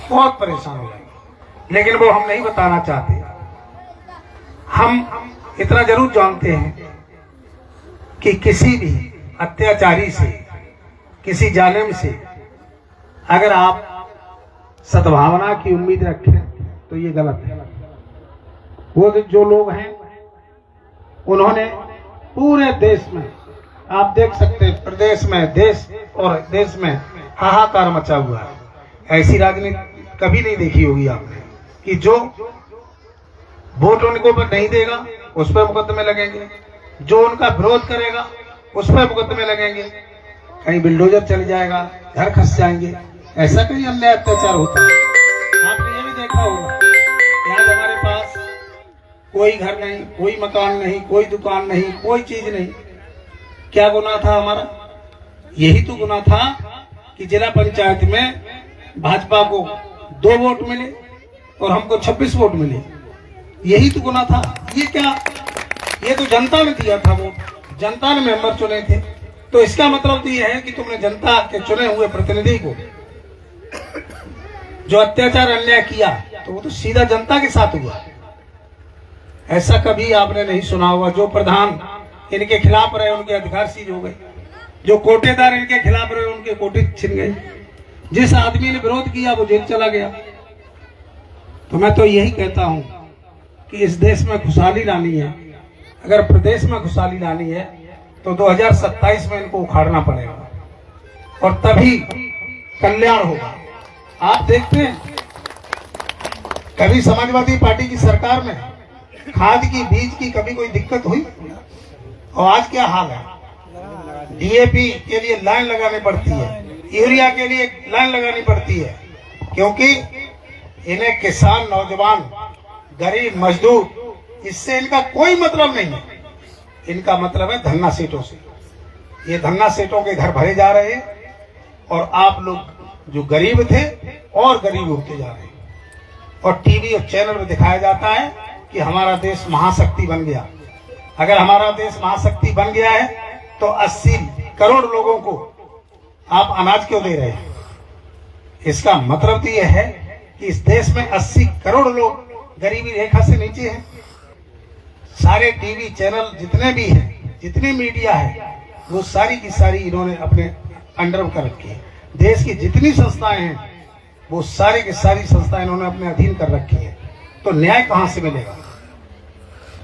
बहुत परेशान हो जाएंगे, लेकिन वो हम नहीं बताना चाहते। हम इतना जरूर जानते हैं कि किसी भी अत्याचारी से, किसी जालिम से अगर आप सद्भावना की उम्मीद रखें तो ये गलत है। वो जो लोग हैं उन्होंने पूरे देश में, आप देख सकते हैं, प्रदेश में, देश और देश में हाहाकार मचा हुआ है। ऐसी राजनीति कभी नहीं देखी होगी आपने कि जो वोट उनको पर नहीं देगा उस पर मुकदमे लगेंगे, जो उनका विरोध करेगा उस पर मुकदमे लगेंगे, कहीं बिल्डोजर चल जाएगा, घर खस जाएंगे। ऐसा कहीं अन्याय अत्याचार होता है। आपने ये भी देखा होगा कि आज हमारे पास कोई घर नहीं, कोई मकान नहीं, कोई दुकान नहीं, कोई चीज नहीं। क्या गुनाह था हमारा? यही तो गुनाह था कि जिला पंचायत में भाजपा को 2 वोट मिले और हमको 26 वोट मिले। यही तो गुनाह था। ये क्या? ये तो जनता ने दिया था वोट, जनता ने मेंबर चुने थे। तो इसका मतलब तो ये है कि तुमने जनता के चुने हुए प्रतिनिधि को जो अत्याचार अन्याय किया तो वो तो सीधा जनता के साथ हुआ। ऐसा कभी आपने नहीं सुना होगा। जो प्रधान इनके खिलाफ रहे उनके अधिकार सीज हो गए, जो कोटेदार इनके खिलाफ रहे उनके कोटे छिन गए, जिस आदमी ने विरोध किया वो जेल चला गया। तो मैं तो यही कहता हूं कि इस देश में खुशहाली लानी है, अगर प्रदेश में खुशहाली लानी है तो 2027 में इनको उखाड़ना पड़ेगा और तभी कल्याण होगा। आप देखते हैं कभी समाजवादी पार्टी की सरकार में खाद की, बीज की कभी कोई दिक्कत हुई? और आज क्या हाल है? डीएपी के लिए लाइन लगानी पड़ती है, यूरिया के लिए लाइन लगानी पड़ती है, क्योंकि इन्हें किसान, नौजवान, गरीब, मजदूर, इससे इनका कोई मतलब नहीं है। इनका मतलब है धन्ना सेठों से। ये धन्ना सेठों के घर भरे जा रहे हैं और आप लोग जो गरीब थे और गरीब होते जा रहे हैं। और टीवी और चैनल में दिखाया जाता है कि हमारा देश महाशक्ति बन गया। अगर हमारा देश महाशक्ति बन गया है तो 80 करोड़ लोगों को आप अनाज क्यों दे रहे हैं? इसका मतलब तो यह है कि इस देश में 80 करोड़ लोग गरीबी रेखा से नीचे हैं। सारे टीवी चैनल जितने भी हैं, जितनी मीडिया है, वो सारी की सारी इन्होंने अपने अंडर कर रखी है। देश की जितनी संस्थाएं हैं वो सारी की सारी संस्थाएं इन्होंने अपने अधीन कर रखी है। तो न्याय कहां से मिलेगा?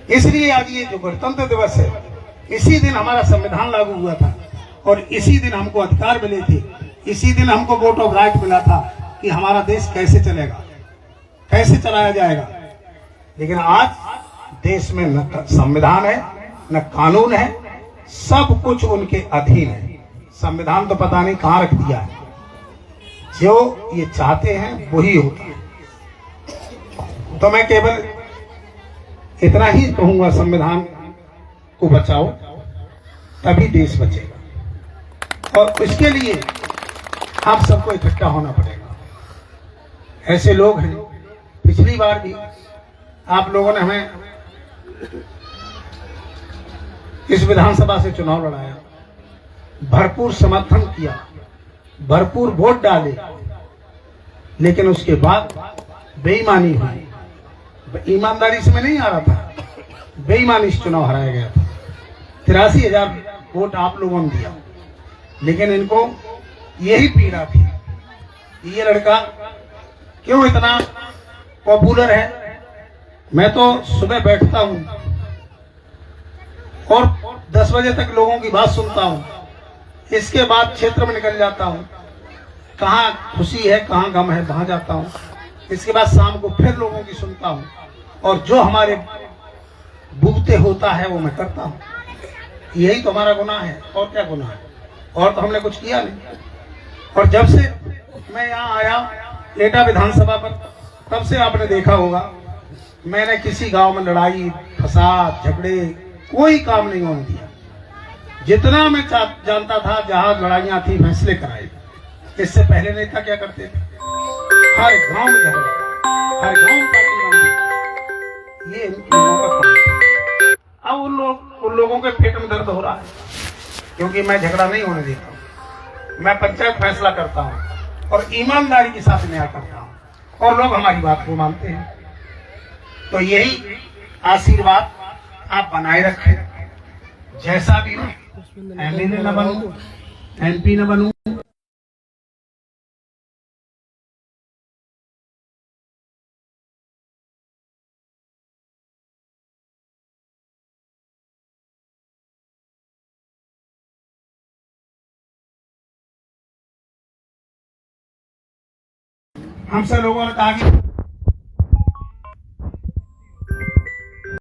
इसलिए आज ये जो गणतंत्र दिवस है, इसी दिन हमारा संविधान लागू हुआ था और इसी दिन हमको अधिकार मिले थे, इसी दिन हमको वोट ऑफ राइट मिला था कि हमारा देश कैसे चलेगा, कैसे चलाया जाएगा। लेकिन आज देश में न संविधान है, न कानून है, सब कुछ उनके अधीन है। संविधान तो पता नहीं कहां रख दिया है। जो ये चाहते हैं वही होता है। तो मैं केवल इतना ही कहूंगा, संविधान को बचाओ तभी देश बचेगा और इसके लिए आप सबको इकट्ठा होना पड़ेगा। ऐसे लोग हैं, पिछली बार भी आप लोगों ने हमें इस विधानसभा से चुनाव लड़ाया, भरपूर समर्थन किया, भरपूर वोट डाले, लेकिन उसके बाद बेईमानी हुई। ईमानदारी से मैं नहीं आ रहा था, बेईमानी से चुनाव हराया गया था। 83,000 वोट आप लोगों ने दिया, लेकिन इनको यही पीड़ा थी, ये लड़का क्यों इतना पॉपुलर है। मैं तो सुबह बैठता हूं और 10 बजे तक लोगों की बात सुनता हूं, इसके बाद क्षेत्र में निकल जाता हूं, कहां खुशी है कहां गम है वहां जाता हूं, इसके बाद शाम को फिर लोगों की सुनता हूं और जो हमारे भूगते होता है वो मैं करता हूं। यही तो हमारा गुनाह है, और क्या गुनाह है? और तो हमने कुछ किया नहीं। और जब से मैं यहाँ आया एटा विधानसभा पर, तब से आपने देखा होगा मैंने किसी गांव में लड़ाई, फसाद, झगड़े कोई काम नहीं होने दिया। जितना मैं जानता था जहां लड़ाइयां थी फैसले कराए। इससे पहले नेता क्या करते थे? हर गांव में झगड़ा, हर गांव में पार्टी बंदी। ये इन लोगों का काम है। अब उन लोगों के पेट में दर्द हो रहा है, क्योंकि मैं झगड़ा नहीं होने देता हूँ। मैं पंचायत फैसला करता हूँ और ईमानदारी के साथ न्याय करता हूँ। और लोग हमारी बात को मानते हैं। तो यही आशीर्वाद आप बनाए रखें, जैसा भी हो, एमएलए न बनूं, एमपी न बनूं, हम सब लोगों ने कहा कि